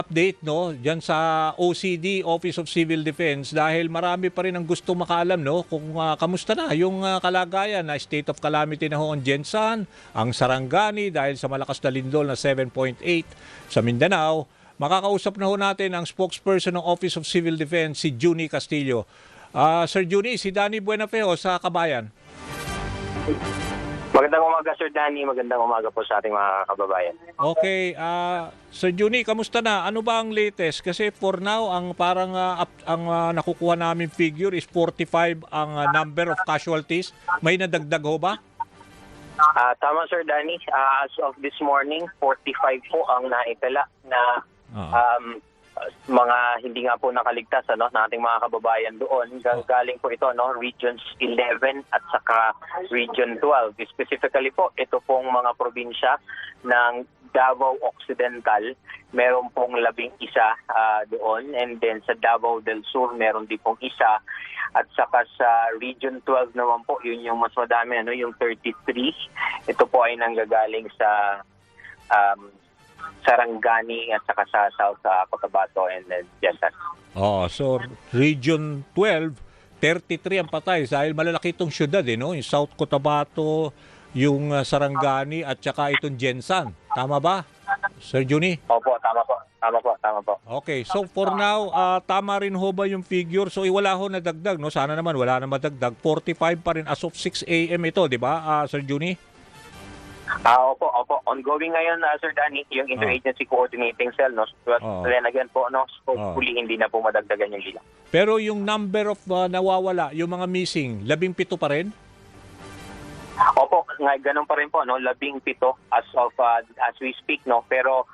update no diyan sa OCD, Office of Civil Defense, dahil marami pa rin ang gusto makaalam no kung kamusta na yung kalagayan na state of calamity na ho ang Gensan, ang Sarangani dahil sa malakas na lindol na 7.8 sa Mindanao. Makakausap na ho natin ang spokesperson ng Office of Civil Defense, si Juni Castillo. Sir Juni, si Danny Buenafeo sa Kabayan. Magandang umaga, Sir Danny. Magandang umaga po sa ating mga kababayan. Okay, Sir Juni, kamusta na? Ano ba ang latest? Kasi for now, ang parang ang nakukuha namin figure is 45 ang number of casualties. May nadagdag ho ba? Tama, Sir Danny. As of this morning, 45 po ang naitala na mga hindi nga po nakaligtas ng ating mga kababayan doon. Galing po ito Regions 11 at saka Region 12. Specifically po, ito pong mga probinsya ng Davao Occidental, meron pong 11 doon, and then sa Davao del Sur meron din pong isa, at saka sa Region 12 naman po, yun yung mas madami, yung 33. Ito po ay nanggagaling sa Sarangani at saka sa South Cotabato and then Gensan. So Region 12, 33 ang patay dahil malalaki itong syudad no? Yung South Cotabato, yung Sarangani at saka itong Gensan. Tama ba, Sir Juni? Opo, tama po. Tama po. Okay, so for now, tama rin ho ba yung figure? So wala ho nadagdag, no? Sana naman wala na madagdag. 45 pa rin as of 6 a.m. ito, di ba, Sir Juni? Opo. Ongoing ngayon, Sir Danny, yung Interagency Coordinating Cell, But then again po, hopefully hindi na po madagdagan yung bilang. Pero yung number of nawawala, yung mga missing, 17 pa rin? Opo, ganun pa rin po, 17 as of as we speak, Pero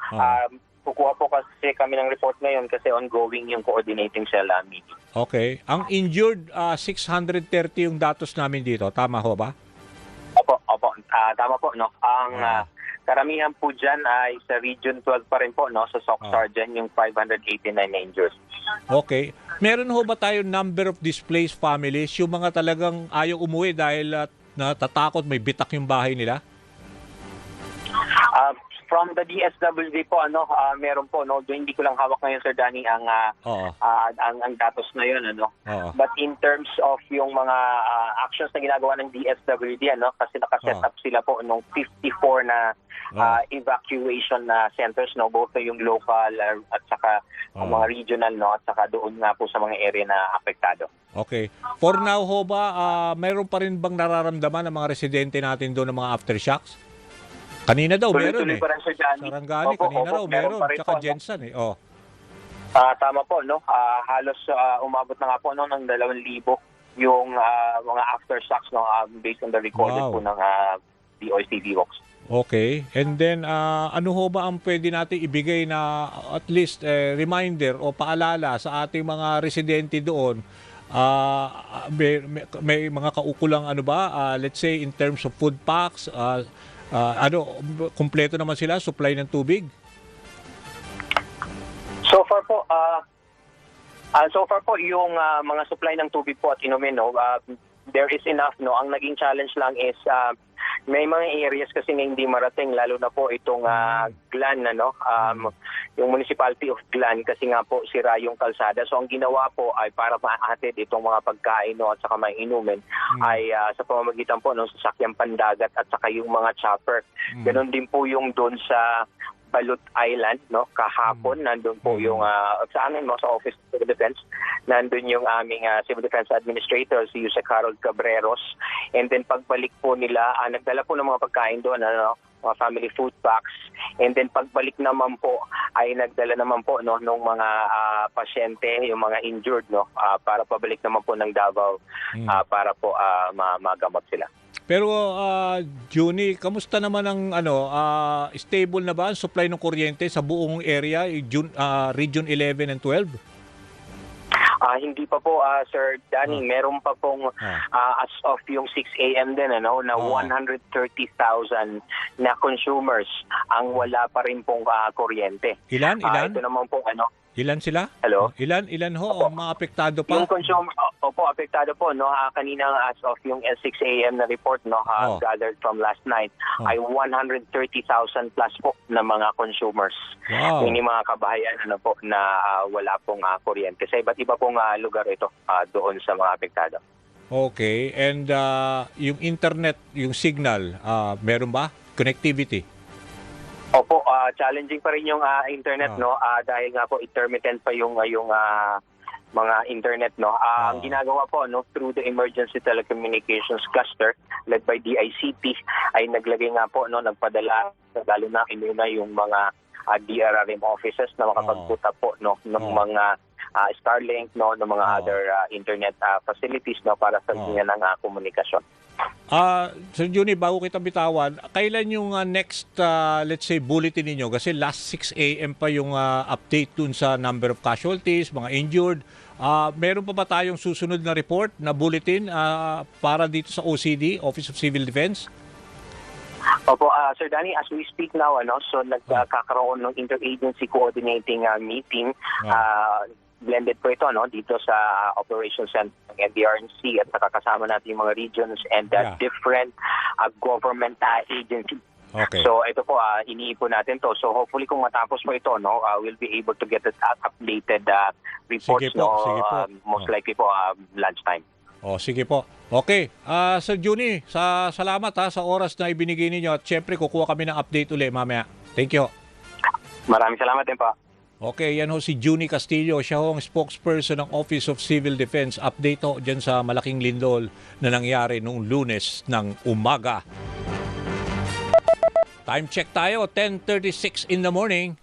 kukuha po kasi kami ng report ngayon kasi ongoing yung Coordinating Cell meeting. Okay. Ang injured, 630 yung datos namin dito. Tama ho ba? Opo. Tama po, Ang karamihan po dyan ay sa Region 12 pa rin po, Sa SOC Sergeant, yung 589 injured. Okay. Meron ho ba tayo number of displaced families? Yung mga talagang ayaw umuwi dahil natatakot may bitak yung bahay nila? From the DSWD po, meron po, hindi ko lang hawak ngayon, Sir Danny, ang datos na yun, But in terms of yung mga actions na ginagawa ng DSWD, kasi nakaset up sila po nung 54 na evacuation centers, both yung local at saka mga regional, at saka doon nga po sa mga area na apektado. Okay. For now ho ba, mayroon pa rin bang nararamdaman ng mga residente natin doon ng mga aftershocks? Kanina daw meron pa rin, Sir Danny. Sarangani, kanina raw meron. Tsaka Gensan Tama po, halos umabot na nga po ng 2,000 yung mga aftershocks, based on the recorded po ng DOST VOX. Okay. And then, ano ho ba ang pwede natin ibigay na at least reminder o paalala sa ating mga residente doon? May mga kaukulang let's say in terms of food packs, kumpleto naman sila, supply ng tubig? So far po yung mga supply ng tubig po at inumin, there is enough, Ang naging challenge lang is may mga areas kasi na hindi marating, lalo na po itong Glan, yung municipality of Glan, kasi nga po sira yung kalsada. So ang ginawa po ay para maahatid itong mga pagkain at saka mga inumin ay sa pamamagitan po ng sasakyang pandagat at saka yung mga chopper. Ganon din po yung doon sa Balut Island, kahapon nandun po yung sa amin sa Office of Civil Defense, nandun yung aming Civil Defense Administrator, si Jose Harold Cabreros, and then pagbalik po nila, nagdala po ng mga pagkain doon, mga family food packs, and then pagbalik naman po ay nagdala naman po nung mga pasyente, yung mga injured, para pabalik naman po ng Davao para po magamot sila. Pero Juni, kamusta naman ang stable na ba ang supply ng kuryente sa buong area, Region 11 and 12? Hindi pa po, Sir Danny. Meron pa pong as of yung 6 a.m. din, na 130,000 na consumers ang wala pa rin pong kuryente. Ilan? Ito naman pong Ilan sila? Hello? Ilan ho ang mga apektado pa? Yung Opo, apektado po, no. Kanina as of yung 6 a.m. na report, no, Oh. gathered from last night, ay 130,000 plus po na mga consumers. Wow. Yung mga kabahayan po na wala pong kuryente. Sa iba't iba pong lugar ito doon sa mga apektado. Okay. And yung internet, yung signal, meron ba? Connectivity? Opo, challenging pa rin yung internet, no, dahil nga po intermittent pa yung mga internet, no. Ang ginagawa po, no, through the Emergency Telecommunications Cluster led by DICT ay naglagay nga po, no, nagpadala lalo na yung mga DRRM offices na makapagputa po, no, ng mga Starlink, no, ng mga other internet facilities, no, para sa linya ng komunikasyon. Sir Juni, bago kita bitawan, kailan yung next, let's say, bulletin ninyo? Kasi last 6 a.m. pa yung update dun sa number of casualties, mga injured. Meron pa ba tayong susunod na report na bulletin para dito sa OCD, Office of Civil Defense? Opo, Sir Danny, as we speak now, so nagkakaroon ng interagency coordinating meeting. Blended po ito, no, dito sa Operations Center ng NDRC at nakakasama natin yung mga regions and different government agencies. Okay. So ito po, iniipon natin to. So hopefully kung matapos po ito, no, we'll be able to get the updated reports, Sige po, no, sige po. most likely po lunchtime. Sige po. Okay. Sir Juni, salamat sa oras na ibinigay ninyo at syempre kukuha kami ng update uli mamaya. Thank you. Maraming salamat din po. Okay, yan ho si Juni Castillo. Siya ho ang spokesperson ng Office of Civil Defense. Update ho dyan sa malaking lindol na nangyari noong Lunes ng umaga. Time check tayo, 10:36 in the morning.